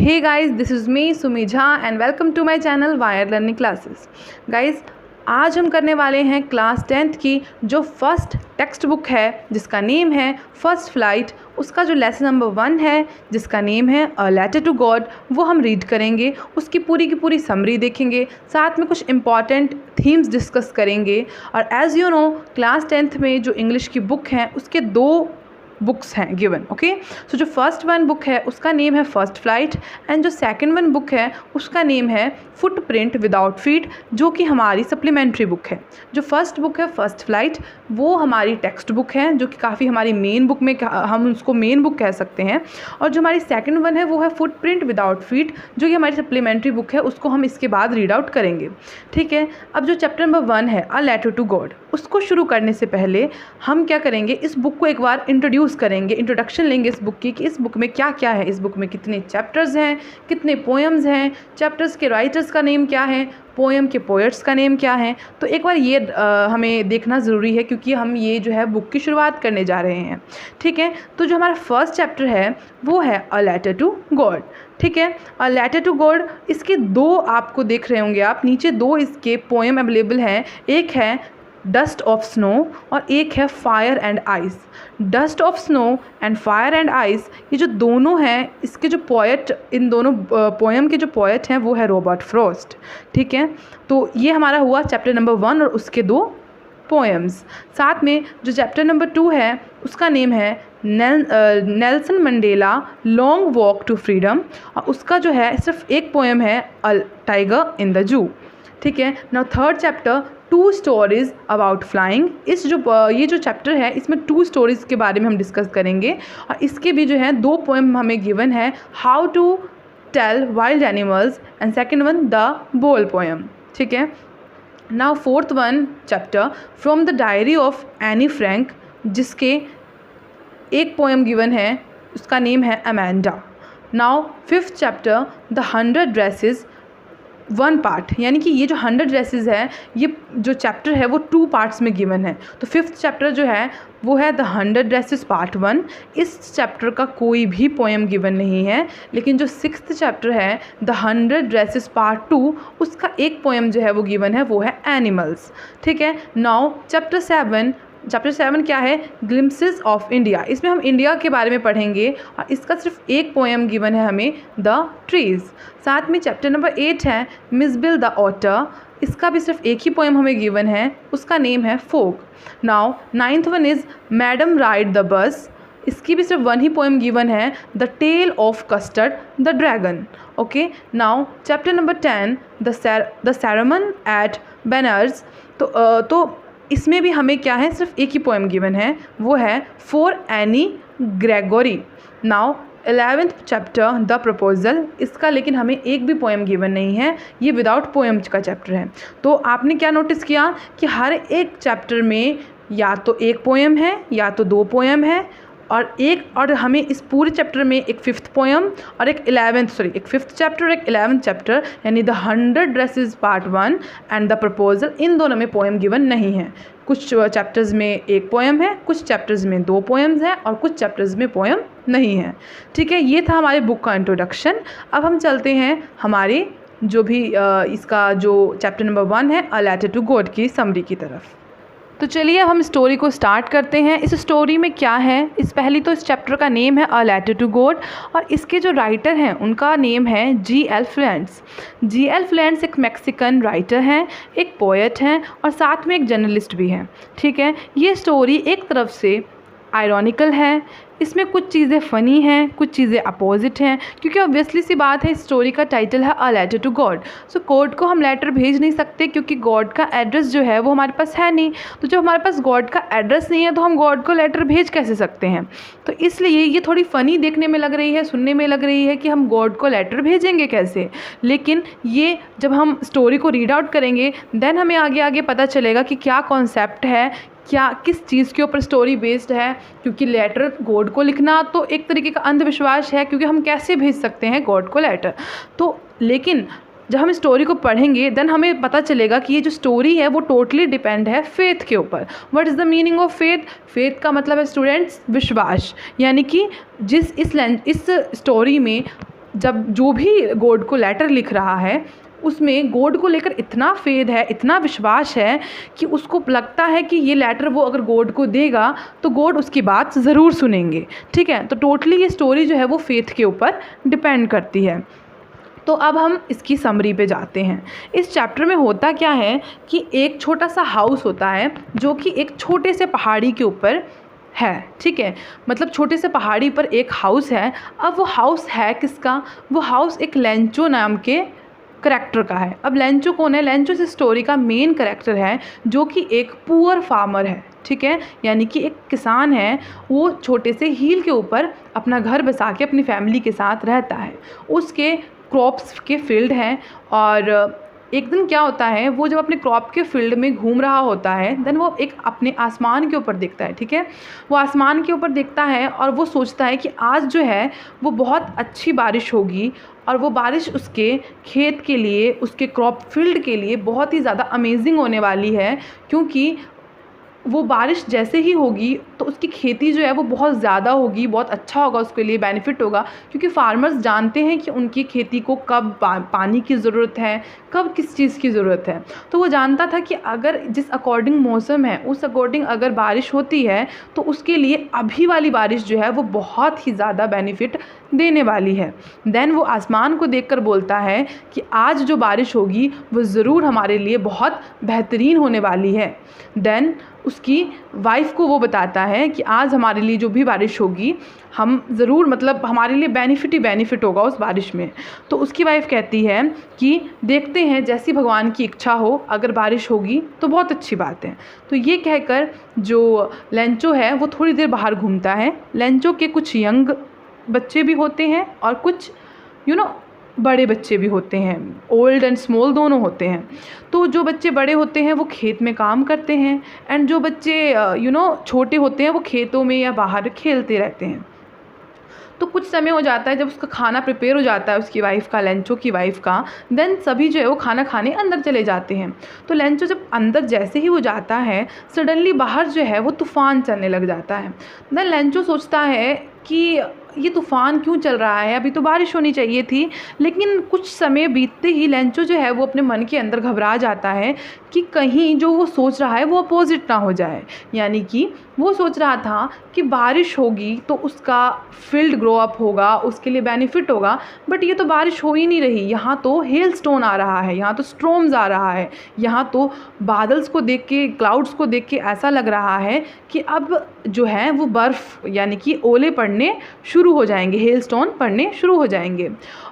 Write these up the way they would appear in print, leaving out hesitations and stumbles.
Hey guys, this is me Sumi Jha and welcome to my channel Wire Learning Classes. Guys, आज हम करने वाले हैं class 10th की जो फर्स्ट टेक्स्ट बुक है जिसका नेम है फर्स्ट फ्लाइट। उसका जो लेसन नंबर 1 है जिसका नेम है अ लेटर टू गॉड, वो हम रीड करेंगे। उसकी पूरी की पूरी समरी देखेंगे, साथ में कुछ इंपॉर्टेंट थीम्स डिस्कस करेंगे। और as you know class 10th में जो इंग्लिश की बुक हैं उसके 2 बुक्स हैं गिवन। ओके, सो जो फर्स्ट वन बुक है उसका नेम है फर्स्ट फ्लाइट एंड जो सेकंड वन बुक है उसका नेम है फुटप्रिंट विदाउट फीट, जो कि हमारी सप्लीमेंट्री बुक है। जो फर्स्ट बुक है फर्स्ट फ्लाइट वो हमारी टेक्स्ट बुक है, जो कि काफ़ी हमारी मेन बुक में हम उसको मेन बुक कह सकते हैं। और जो हमारी सेकंड वन है वो है फुटप्रिंट विदाउट फीट, जो कि हमारी सप्लीमेंट्री बुक है, उसको हम इसके बाद रीड आउट करेंगे। ठीक है, अब जो चैप्टर नंबर 1 है अ लेटर टू गॉड, उसको शुरू करने से पहले हम क्या करेंगे, इस बुक को एक बार इंट्रोड्यूस करेंगे, इंट्रोडक्शन लेंगे इस बुक की कि इस बुक में क्या क्या है, इस बुक में कितने चैप्टर्स हैं, कितने पोएम्स हैं, चैप्टर्स के राइटर्स का नेम क्या है, पोएम के पोएट्स का नेम क्या है। तो एक बार ये हमें देखना ज़रूरी है क्योंकि हम ये जो है बुक की शुरुआत करने जा रहे हैं। ठीक है, तो जो हमारा फर्स्ट चैप्टर है वो है अ लेटर टू गॉड। ठीक है, अ लेटर टू गॉड, इसके 2 आपको देख रहे होंगे आप नीचे 2 इसके पोएम अवेलेबल हैं। एक है डस्ट ऑफ स्नो और एक है fire and ice. Dust of snow and fire and ice, ये जो दोनों हैं इसके जो पोएट, इन दोनों पोएम के जो पोएट हैं वो है रॉबर्ट फ्रॉस्ट। ठीक है, तो ये हमारा हुआ चैप्टर नंबर 1 और उसके 2 पोएम्स। साथ में जो चैप्टर नंबर 2 है उसका नेम है Nelson Mandela long walk to freedom, और उसका जो है सिर्फ एक पोएम है a tiger in the zoo. ठीक है, now third chapter 2 stories about flying. इस जो ये जो चैप्टर है इसमें 2 स्टोरीज़ के बारे में हम डिस्कस करेंगे और इसके भी जो है 2 पोएम हमें गिवन है, how to tell wild animals and second one the ball poem. ठीक है, now fourth one chapter from the diary of Anne Frank, जिसके एक पोएम गिवन है, उसका नेम है Amanda. Now fifth chapter the 100 dresses 1 part, यानी कि ये जो 100 ड्रेसेस है ये जो चैप्टर है वो 2 पार्ट्स में गिवन है। तो फिफ्थ चैप्टर जो है वो है द 100 ड्रेसेस पार्ट 1। इस चैप्टर का कोई भी पोएम गिवन नहीं है, लेकिन जो 6th चैप्टर है द 100 ड्रेसेस पार्ट 2, उसका एक पोएम जो है वो गिवन है, वो है एनिमल्स। ठीक है, नाउ चैप्टर 7 क्या है, ग्लिम्पसेस ऑफ इंडिया। इसमें हम इंडिया के बारे में पढ़ेंगे और इसका सिर्फ एक पोएम गिवन है हमें, द ट्रीज़। साथ में चैप्टर नंबर 8 है मिसबिल द ऑटर, इसका भी सिर्फ एक ही पोएम हमें गिवन है, उसका नेम है folk. Now 9th one is madam ride the bus, इसकी भी सिर्फ 1 ही पोएम गिवन है, the tale of Custard the dragon. Okay, now chapter number 10 the sermon at Benares. तो इसमें भी हमें क्या है, सिर्फ एक ही पोएम गिवन है, वो है for any Gregory. Now 11th chapter the proposal, इसका लेकिन हमें एक भी पोएम गिवन नहीं है, ये विदाउट पोएम्स का चैप्टर है। तो आपने क्या नोटिस किया कि हर एक चैप्टर में या तो एक पोएम है या तो 2 पोएम है, और हमें इस पूरे चैप्टर में एक 5th पोएम और एक 5th चैप्टर और एक 11th चैप्टर, यानी the 100 dresses part 1 and the proposal, इन दोनों में पोएम गिवन नहीं है। कुछ चैप्टर्स में एक पोएम है, कुछ चैप्टर्स में 2 पोएम्स हैं और कुछ चैप्टर्स में पोएम नहीं है। ठीक है, ये था हमारे बुक का इंट्रोडक्शन। अब हम चलते हैं हमारे जो भी इसका जो चैप्टर नंबर 1 है अ लेटर टू गॉड की समरी की तरफ। तो चलिए अब हम स्टोरी को स्टार्ट करते हैं। इस स्टोरी में क्या है, इस चैप्टर का नेम है अ लेटर टू गॉड और इसके जो राइटर हैं उनका नेम है G.L. फ्लेंट्स। G.L. फ्लेंट्स एक मैक्सिकन राइटर हैं, एक पोएट हैं और साथ में एक जर्नलिस्ट भी हैं। ठीक है, ये स्टोरी एक तरफ से आयरॉनिकल है, इसमें कुछ चीज़ें फ़नी हैं, कुछ चीज़ें अपोजिट हैं, क्योंकि ऑब्वियसली सी बात है इस स्टोरी का टाइटल है a letter to God. So God को हम लेटर भेज नहीं सकते क्योंकि गॉड का एड्रेस जो है वो हमारे पास है नहीं। तो जब हमारे पास गॉड का एड्रेस नहीं है तो हम गॉड को लेटर भेज कैसे सकते हैं। तो इसलिए ये थोड़ी फ़नी देखने में लग रही है, सुनने में लग रही है कि हम गॉड को लेटर भेजेंगे कैसे, लेकिन ये जब हम स्टोरी को रीड आउट करेंगे देन हमें आगे आगे पता चलेगा कि क्या कॉन्सेप्ट है, क्या किस चीज़ के ऊपर स्टोरी बेस्ड है। क्योंकि लेटर गॉड को लिखना तो एक तरीके का अंधविश्वास है, क्योंकि हम कैसे भेज सकते हैं गॉड को लेटर। तो लेकिन जब हम स्टोरी को पढ़ेंगे देन हमें पता चलेगा कि ये जो स्टोरी है वो टोटली डिपेंड है फेथ के ऊपर। What is the meaning of faith? Faith का मतलब है स्टूडेंट्स विश्वास, यानी कि इस स्टोरी में जब जो भी गॉड को लेटर लिख रहा है उसमें गॉड को लेकर इतना फेथ है, इतना विश्वास है कि उसको लगता है कि ये लेटर वो अगर गॉड को देगा तो गॉड उसकी बात ज़रूर सुनेंगे। ठीक है, तो टोटली ये स्टोरी जो है वो फेथ के ऊपर डिपेंड करती है। तो अब हम इसकी समरी पे जाते हैं। इस चैप्टर में होता क्या है कि एक छोटा सा हाउस होता है जो कि एक छोटे से पहाड़ी के ऊपर है। ठीक है, मतलब छोटे से पहाड़ी पर एक हाउस है। अब वो हाउस है किसका? वो हाउस एक लेंचो नाम के करैक्टर का है। अब लेंचो कौन है? लेंचो इस स्टोरी का मेन करैक्टर है जो कि एक पुअर फार्मर है। ठीक है, यानी कि एक किसान है, वो छोटे से हील के ऊपर अपना घर बसा के अपनी फैमिली के साथ रहता है। उसके क्रॉप्स के फील्ड हैं और एक दिन क्या होता है, वो जब अपने क्रॉप के फील्ड में घूम रहा होता है देन वो एक अपने आसमान के ऊपर देखता है। ठीक है, वो आसमान के ऊपर देखता है और वो सोचता है कि आज जो है वो बहुत अच्छी बारिश होगी और वो बारिश उसके खेत के लिए, उसके क्रॉप फील्ड के लिए बहुत ही ज़्यादा अमेजिंग होने वाली है, क्योंकि वो बारिश जैसे ही होगी तो उसकी खेती जो है वो बहुत ज़्यादा होगी, बहुत अच्छा होगा, उसके लिए बेनिफिट होगा। क्योंकि फार्मर्स जानते हैं कि उनकी खेती को कब पानी की ज़रूरत है, कब किस चीज़ की ज़रूरत है। तो वो जानता था कि अगर जिस अकॉर्डिंग मौसम है उस अकॉर्डिंग अगर बारिश होती है तो उसके लिए अभी वाली बारिश जो है वो बहुत ही ज़्यादा बेनिफिट देने वाली है। देन वो आसमान को देखकर बोलता है कि आज जो बारिश होगी वो ज़रूर हमारे लिए बहुत बेहतरीन होने वाली है। देन उसकी वाइफ को वो बताता है कि आज हमारे लिए जो भी बारिश होगी हम ज़रूर, मतलब हमारे लिए बेनिफिट ही बेनिफिट होगा उस बारिश में। तो उसकी वाइफ कहती है कि देखते हैं जैसी भगवान की इच्छा हो, अगर बारिश होगी तो बहुत अच्छी बात है। तो ये कहकर जो लेंचो है वो थोड़ी देर बाहर घूमता है। लेंचो के कुछ यंग बच्चे भी होते हैं और कुछ बड़े बच्चे भी होते हैं, ओल्ड एंड स्मॉल दोनों होते हैं। तो जो बच्चे बड़े होते हैं वो खेत में काम करते हैं एंड जो बच्चे छोटे होते हैं वो खेतों में या बाहर खेलते रहते हैं। तो कुछ समय हो जाता है, जब उसका खाना प्रिपेयर हो जाता है उसकी वाइफ़ का, लेंचो की वाइफ़ का, देन सभी जो है वो खाना खाने अंदर चले जाते हैं। तो लेंचो जब अंदर जैसे ही वो जाता है सडनली बाहर जो है वो तूफ़ान चलने लग जाता है। देन लेंचो सोचता है कि ये तूफ़ान क्यों चल रहा है, अभी तो बारिश होनी चाहिए थी। लेकिन कुछ समय बीतते ही लेंचो जो है वो अपने मन के अंदर घबरा जाता है कि कहीं जो वो सोच रहा है वो अपोजिट ना हो जाए। यानी कि वो सोच रहा था कि बारिश होगी तो उसका फील्ड ग्रो अप होगा, उसके लिए बेनिफिट होगा, बट ये तो बारिश हो ही नहीं रही। यहाँ तो हेल स्टोन आ रहा है, यहाँ तो स्ट्रॉम्स आ रहा है, यहाँ तो बादल्स को देख के, क्लाउड्स को देख के ऐसा लग रहा है कि अब जो है वो बर्फ़ यानी कि ओले पड़ने शुरू हो जाएंगे, हेल स्टोन पड़ने शुरू हो जाएंगे।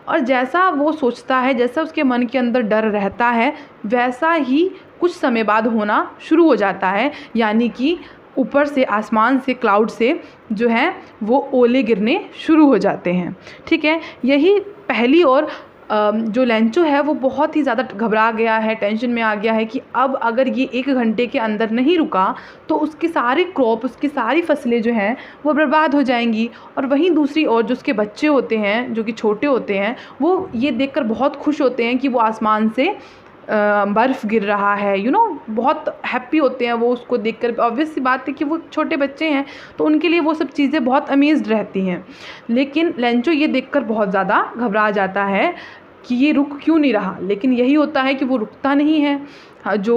और जैसा वो सोचता है, जैसा उसके मन के अंदर डर रहता है, वैसा ही कुछ समय बाद होना शुरू हो जाता है। यानी कि ऊपर से, आसमान से, क्लाउड से जो है वो ओले गिरने शुरू हो जाते हैं। ठीक है, यही पहली और जो लेंचो है वो बहुत ही ज़्यादा घबरा गया है, टेंशन में आ गया है कि अब अगर ये 1 घंटे के अंदर नहीं रुका तो उसके सारे क्रॉप, उसकी सारी फसलें जो हैं वो बर्बाद हो जाएंगी। और वहीं दूसरी ओर जो उसके बच्चे होते हैं, जो कि छोटे होते हैं, वो ये देखकर बहुत खुश होते हैं कि वो आसमान से बर्फ़ गिर रहा है, बहुत हैप्पी होते हैं वो उसको देखकर। ऑब्वियस सी बात है कि वो छोटे बच्चे हैं तो उनके लिए वो सब चीज़ें बहुत अमेज्ड रहती हैं। लेकिन लेंचो ये देखकर बहुत ज़्यादा घबरा जाता है कि ये रुक क्यों नहीं रहा। लेकिन यही होता है कि वो रुकता नहीं है, जो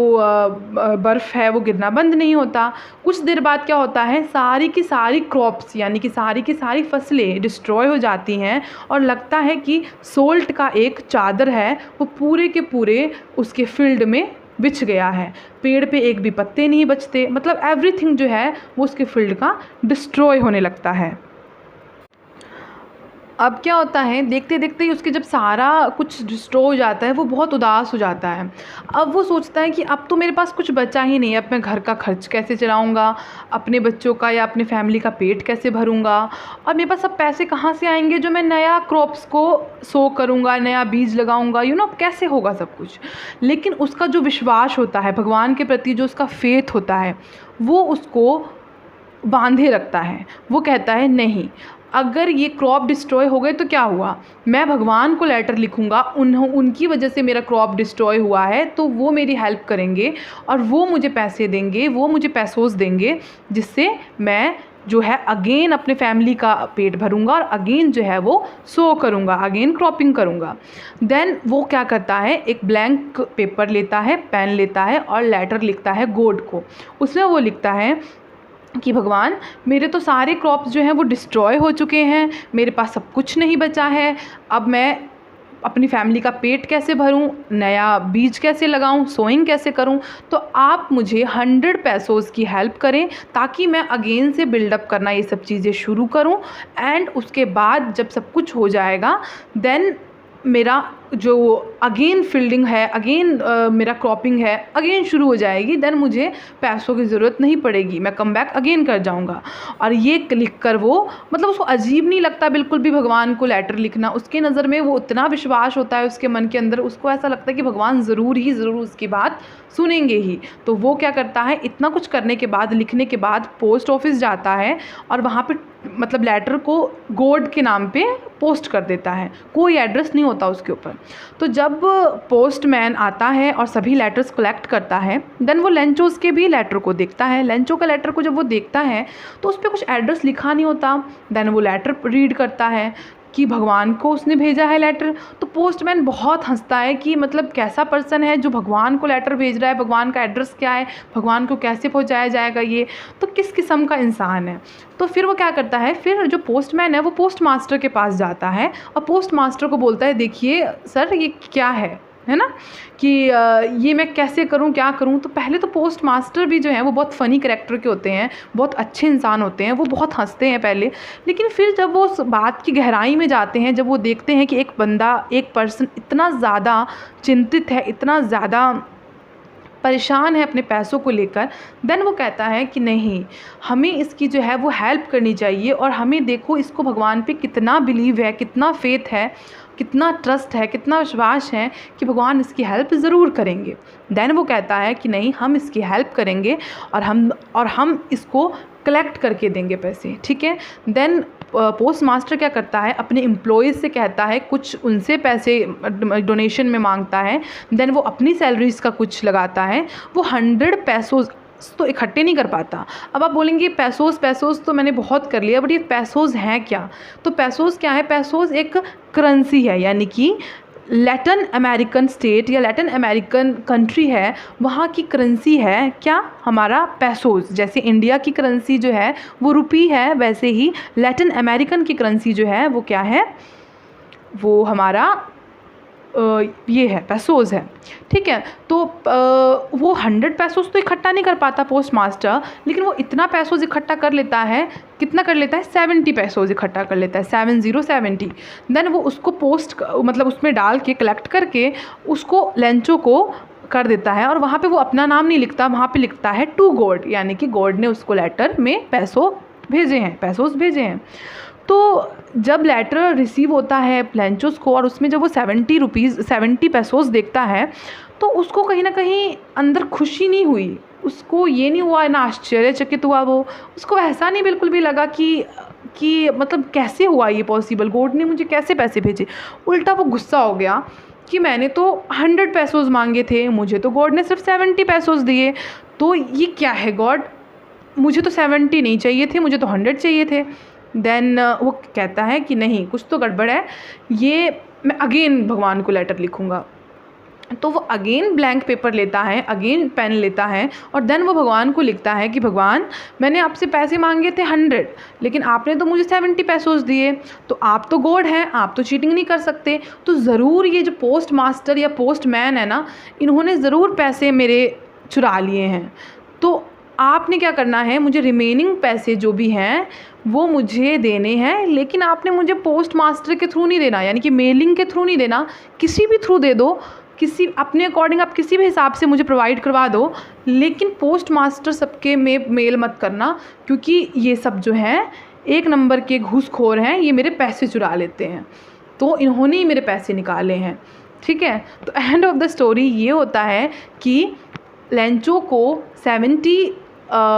बर्फ़ है वो गिरना बंद नहीं होता। कुछ देर बाद क्या होता है, सारी की सारी क्रॉप्स यानी कि सारी की सारी फसलें डिस्ट्रॉय हो जाती हैं और लगता है कि सोल्ट का एक चादर है वो पूरे के पूरे उसके फील्ड में बिछ गया है। पेड़ पे एक भी पत्ते नहीं बचते, मतलब एवरीथिंग जो है वो उसके फील्ड का डिस्ट्रॉय होने लगता है। अब क्या होता है, देखते देखते ही उसके जब सारा कुछ डिस्ट्रॉय हो जाता है वो बहुत उदास हो जाता है। अब वो सोचता है कि अब तो मेरे पास कुछ बचा ही नहीं है, अब मैं घर का खर्च कैसे चलाऊँगा, अपने बच्चों का या अपने फैमिली का पेट कैसे भरूँगा, और मेरे पास अब पैसे कहाँ से आएंगे जो मैं नया क्रॉप्स को सो करूँगा, नया बीज लगाऊँगा, कैसे होगा सब कुछ। लेकिन उसका जो विश्वास होता है भगवान के प्रति, जो उसका फेथ होता है, वो उसको बांधे रखता है। वो कहता है नहीं, अगर ये क्रॉप डिस्ट्रॉय हो गए तो क्या हुआ, मैं भगवान को लेटर लिखूँगा, उनकी वजह से मेरा क्रॉप डिस्ट्रॉय हुआ है, तो वो मेरी हेल्प करेंगे और वो मुझे पैसे देंगे, वो मुझे पैसोस देंगे, जिससे मैं जो है अगेन अपने फैमिली का पेट भरूंगा और अगेन जो है वो सो करूंगा, अगेन क्रॉपिंग करूंगा। देन वो क्या करता है, एक ब्लैंक पेपर लेता है, पेन लेता है और लेटर लिखता है गॉड को। उसमें वो लिखता है कि भगवान मेरे तो सारे क्रॉप्स जो हैं वो डिस्ट्रॉय हो चुके हैं, मेरे पास सब कुछ नहीं बचा है, अब मैं अपनी फैमिली का पेट कैसे भरूं, नया बीज कैसे लगाऊं, सोइंग कैसे करूं। तो आप मुझे 100 पैसोज़ की हेल्प करें ताकि मैं अगेन से बिल्डअप करना ये सब चीज़ें शुरू करूं। एंड उसके बाद जब सब कुछ हो जाएगा देन मेरा जो अगेन फील्डिंग है, अगेन मेरा क्रॉपिंग है अगेन शुरू हो जाएगी। देन मुझे पैसों की ज़रूरत नहीं पड़ेगी, मैं कम बैक अगेन कर जाऊंगा। और ये लिख कर वो मतलब उसको अजीब नहीं लगता बिल्कुल भी भगवान को लेटर लिखना। उसके नज़र में वो उतना विश्वास होता है उसके मन के अंदर, उसको ऐसा लगता है कि भगवान ज़रूर उसकी बात सुनेंगे ही। तो वो क्या करता है, इतना कुछ करने के बाद, लिखने के बाद पोस्ट ऑफिस जाता है और वहाँ पे मतलब लेटर को गॉड के नाम पे पोस्ट कर देता है, कोई एड्रेस नहीं होता उसके ऊपर। तो जब पोस्टमैन आता है और सभी लेटर्स कलेक्ट करता है देन वो लेंचोस के भी लेटर को देखता है। लेंचो का लेटर को जब वो देखता है तो उस पर कुछ एड्रेस लिखा नहीं होता। देन वो लेटर रीड करता है कि भगवान को उसने भेजा है लेटर। तो पोस्टमैन बहुत हंसता है कि मतलब कैसा पर्सन है जो भगवान को लेटर भेज रहा है, भगवान का एड्रेस क्या है, भगवान को कैसे पहुंचाया जाएगा, ये तो किस किस्म का इंसान है। तो फिर वो क्या करता है, फिर जो पोस्टमैन है वो पोस्ट मास्टर के पास जाता है और पोस्ट मास्टर को बोलता है देखिए सर ये क्या है ना, कि ये मैं कैसे करूं, क्या करूं। तो पहले तो पोस्ट मास्टर भी जो है वो बहुत फ़नी कैरेक्टर के होते हैं, बहुत अच्छे इंसान होते हैं, वो बहुत हंसते हैं पहले। लेकिन फिर जब वो उस बात की गहराई में जाते हैं, जब वो देखते हैं कि एक बंदा, एक पर्सन इतना ज़्यादा चिंतित है, इतना ज़्यादा परेशान है अपने पैसों को लेकर, देन वो कहता है कि नहीं, हमें इसकी जो है वो हेल्प करनी चाहिए। और हमें देखो इसको भगवान पे कितना बिलीव है, कितना फेथ है, कितना ट्रस्ट है, कितना विश्वास है कि भगवान इसकी हेल्प ज़रूर करेंगे। देन वो कहता है कि नहीं, हम इसकी हेल्प करेंगे और हम इसको कलेक्ट करके देंगे पैसे, ठीक है। देन पोस्ट मास्टर क्या करता है, अपने एम्प्लॉयज़ से कहता है, कुछ उनसे पैसे डोनेशन में मांगता है। देन वो अपनी सैलरीज़ का कुछ लगाता है। वो 100 पैसोज़ तो इकट्ठे नहीं कर पाता। अब आप बोलेंगे पैसोज़ तो मैंने बहुत कर लिया, बट ये पैसोज़ हैं क्या? तो पैसोज़ क्या है, पैसोज़ एक करेंसी है, यानी कि लैटिन अमेरिकन स्टेट या लैटिन अमेरिकन कंट्री है, वहाँ की करेंसी है क्या, हमारा पैसोज़। जैसे इंडिया की करेंसी जो है वो रुपी है, वैसे ही लैटिन अमेरिकन की करेंसी जो है वो क्या है, वो हमारा ये है, पैसोज़ है, ठीक है। तो वो 100 पैसोज़ तो इकट्ठा नहीं कर पाता पोस्ट मास्टर, लेकिन वो इतना पैसोज़ इकट्ठा कर लेता है। कितना कर लेता है, 70 पैसोज़ इकट्ठा कर लेता है, 70। देन वो उसको मतलब उसमें डाल के कलेक्ट करके उसको लेंचो को कर देता है। और वहाँ पे वो अपना नाम नहीं लिखता, वहाँ पे लिखता है टू गॉड, यानी कि गॉड ने उसको लेटर में पैसोज़ भेजे हैं। तो जब लेटर रिसीव होता है लेंचोस को और उसमें जब वो 70 पैसोज़ देखता है तो उसको कहीं ना कहीं अंदर खुशी नहीं हुई, उसको ये नहीं हुआ ना, आश्चर्यचकित हुआ वो, उसको ऐसा नहीं बिल्कुल भी लगा कि मतलब कैसे हुआ ये पॉसिबल, गॉड ने मुझे कैसे पैसे भेजे। उल्टा वो गुस्सा हो गया कि मैंने तो 100 पैसोज़ मांगे थे, मुझे तो गॉड ने सिर्फ 70 पैसोज़ दिए, तो ये क्या है गॉड, मुझे तो 70 नहीं चाहिए थे, मुझे तो 100 चाहिए थे। देन वो कहता है कि नहीं, कुछ तो गड़बड़ है, ये मैं अगेन भगवान को लेटर लिखूँगा। तो वो अगेन ब्लैंक पेपर लेता है, अगेन पेन लेता है और देन वो भगवान को लिखता है कि भगवान मैंने आपसे पैसे मांगे थे 100, लेकिन आपने तो मुझे 70 पैसोज़ दिए, तो आप तो गॉड हैं, आप तो चीटिंग नहीं कर सकते। तो ज़रूर ये जो पोस्ट मास्टर या पोस्टमैन है ना, इन्होंने ज़रूर पैसे मेरे चुरा लिए हैं। तो आपने क्या करना है, मुझे रिमेनिंग पैसे जो भी हैं वो मुझे देने हैं, लेकिन आपने मुझे पोस्ट मास्टर के थ्रू नहीं देना, यानी कि मेलिंग के थ्रू नहीं देना, किसी भी थ्रू दे दो, किसी अपने अकॉर्डिंग आप किसी भी हिसाब से मुझे प्रोवाइड करवा दो, लेकिन पोस्ट मास्टर सबके में मेल मत करना, क्योंकि ये सब जो हैं एक नंबर के घूसखोर हैं, ये मेरे पैसे चुरा लेते हैं, तो इन्होंने ही मेरे पैसे निकाले हैं, ठीक है। तो एंड ऑफ द स्टोरी ये होता है कि लेंचो को 70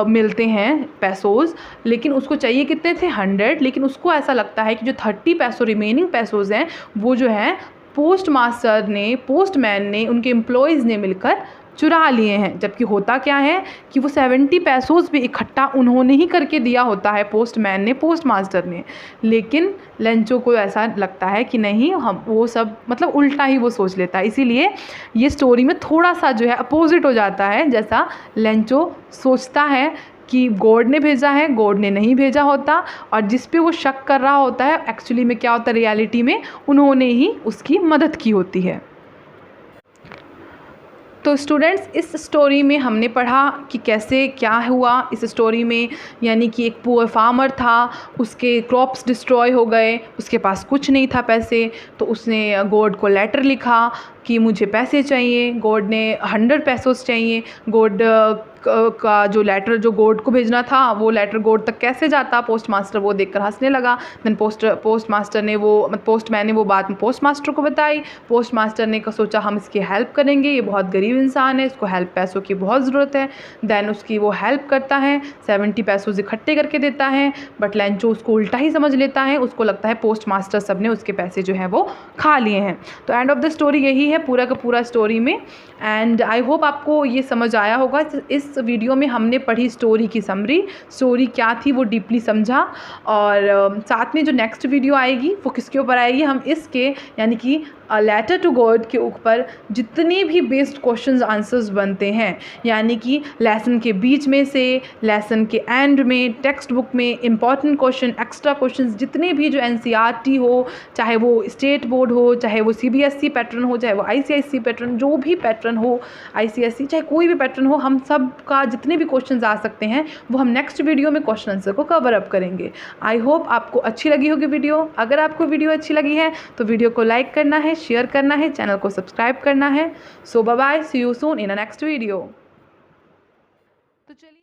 मिलते हैं पैसोज़, लेकिन उसको चाहिए कितने थे, 100, लेकिन उसको ऐसा लगता है कि जो 30 पैसों रिमेनिंग पैसोज़ हैं वो जो है पोस्टमैन ने, उनके एम्प्लॉयज़ ने मिलकर चुरा लिए हैं। जबकि होता क्या है कि वो 70 पैसोस भी इकट्ठा उन्होंने ही करके दिया होता है, पोस्टमैन ने, पोस्ट मास्टर ने। लेकिन लेंचो को ऐसा लगता है कि नहीं, हम वो सब मतलब उल्टा ही वो सोच लेता है। इसीलिए ये स्टोरी में थोड़ा सा जो है अपोजिट हो जाता है। जैसा लेंचो सोचता है कि गॉड ने भेजा है, गॉड ने नहीं भेजा होता, और जिस पे वो शक कर रहा होता है एक्चुअली में क्या होता है, रियलिटी में उन्होंने ही उसकी मदद की होती है। तो स्टूडेंट्स, इस स्टोरी में हमने पढ़ा कि कैसे क्या हुआ इस स्टोरी में। यानी कि एक पुअर फार्मर था, उसके क्रॉप्स डिस्ट्रॉय हो गए, उसके पास कुछ नहीं था पैसे, तो उसने गॉड को लेटर लिखा कि मुझे पैसे चाहिए। गॉड ने 100 पैसोस चाहिए। गॉड का जो लेटर जो गॉड को भेजना था, वो लेटर गॉड तक कैसे जाता, पोस्ट मास्टर वो देखकर हंसने लगा। देन पोस्टमैन ने वो बात पोस्ट मास्टर को बताई। पोस्ट मास्टर ने सोचा हम इसकी हेल्प करेंगे, ये बहुत गरीब इंसान है, इसको हेल्प पैसों की बहुत ज़रूरत है। देन उसकी वो हेल्प करता है, 70 पैसों इकट्ठे करके देता है। बट लेंचो उसको उल्टा ही समझ लेता है, उसको लगता है पोस्ट मास्टर सब ने उसके पैसे जो हैं वो खा लिए हैं। तो एंड ऑफ द स्टोरी यही है पूरा का पूरा स्टोरी में। एंड आई होप आपको ये समझ आया होगा। इस वीडियो में हमने पढ़ी स्टोरी की समरी, स्टोरी क्या थी वो डीपली समझा। और साथ में जो नेक्स्ट वीडियो आएगी वो किसके ऊपर आएगी, हम इसके यानी कि लेटर टू गॉड के ऊपर जितने भी बेस्ड क्वेश्चंस आंसर्स बनते हैं, यानी कि लेसन के बीच में से, लेसन के एंड में, टेक्स्ट बुक में इंपॉर्टेंट क्वेश्चन, एक्स्ट्रा क्वेश्चंस जितने भी जो NCERT हो, चाहे वो स्टेट बोर्ड हो, चाहे वो CBSE पैटर्न हो, चाहे वो ICIC पैटर्न, जो भी पैटर्न हो, ICSE चाहे कोई भी पैटर्न हो, हम सब का जितने भी क्वेश्चंस आ सकते हैं वो हम नेक्स्ट वीडियो में क्वेश्चन आंसर को कवर अप करेंगे। आई होप आपको अच्छी लगी होगी वीडियो। अगर आपको वीडियो अच्छी लगी है तो वीडियो को लाइक करना है, शेयर करना है, चैनल को सब्सक्राइब करना है। So bye bye, see you soon in a next video. तो चलिए।